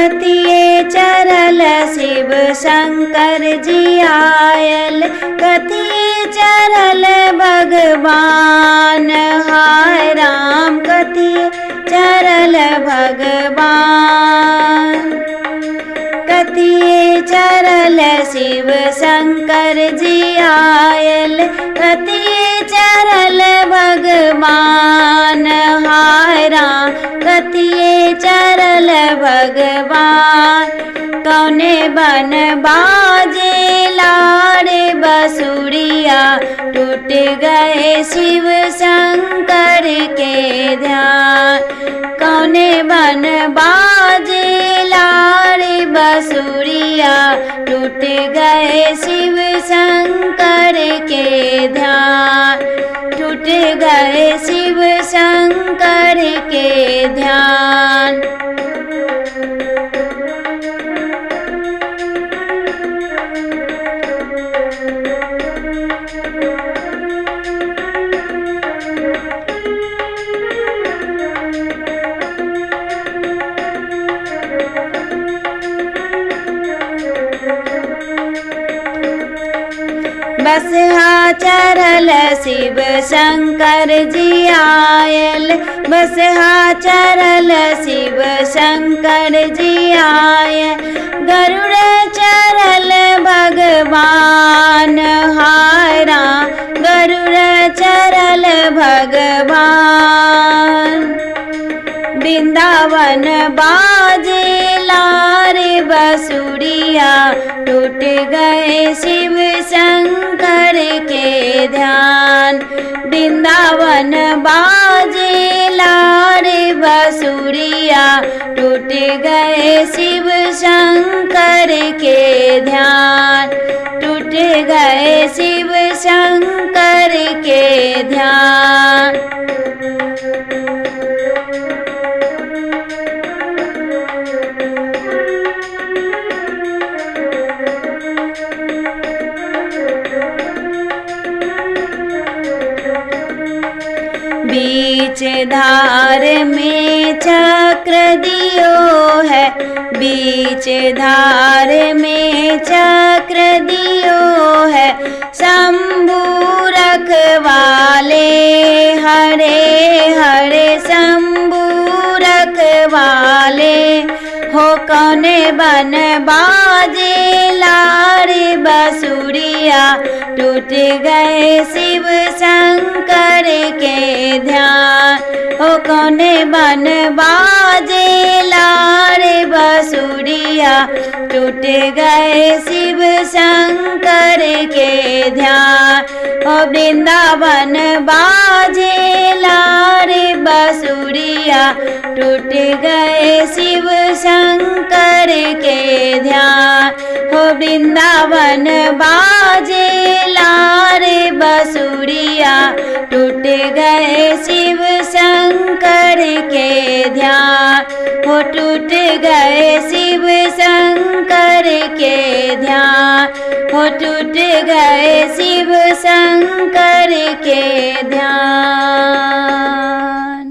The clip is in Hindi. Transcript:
कथिए चरल शिव शंकर जी आयल, कथिए चरल भगवान। हाय राम कथिए चरल भगवान, कथिए चरल शिव शंकर जी आयल, कथिए चरल भगवान। हाय राम कथिए चरल भगवान। कौने बन बाजे लारे बसुरिया, टूट गए शिव शंकर के ध्यान। कौने बन बाजे लारे बसुरिया, टूट गए शिव शंकर के ध्यान। टूट गए शिव शंकर के ध्यान। बसहा चरल शिव शंकर जी आयल, बसहा चरल शिव शंकर जी आयल, गरुड़ चरल भगवान। हाय राम गरुड़ चरल भगवान। वृंदावन बाजे लारे बसुरिया, टूट गए शिव शंकर के ध्यान। वृंदावन बाजे लारे बसुरिया, टूट गए शिव शंकर के ध्यान। टूट गए शिव शंकर के ध्यान। बीच धार में चक्र दियो है, बीच धार में चक्र दियो है, शंभू रखवाले। हरे हरे शंभू रखवाले। हो कौने बन बाजे लारे बसुरिया, टूट गए शिव शंकर के ध्यान। हो कौने बन बाजे लारे बसुरिया, टूट गए शिव शंकर के ध्यान। हो वृंदावन बाजे लारे बसुरिया, टूट गए शिव शंकर के ध्यान। हो वृंदावन बाजे लारे बसुरिया, टूट गए शिव शंकर के ध्यान। हो टूट गए शिव शंकर के ध्यान। हो टूट गए शिव शंकर के ध्यान।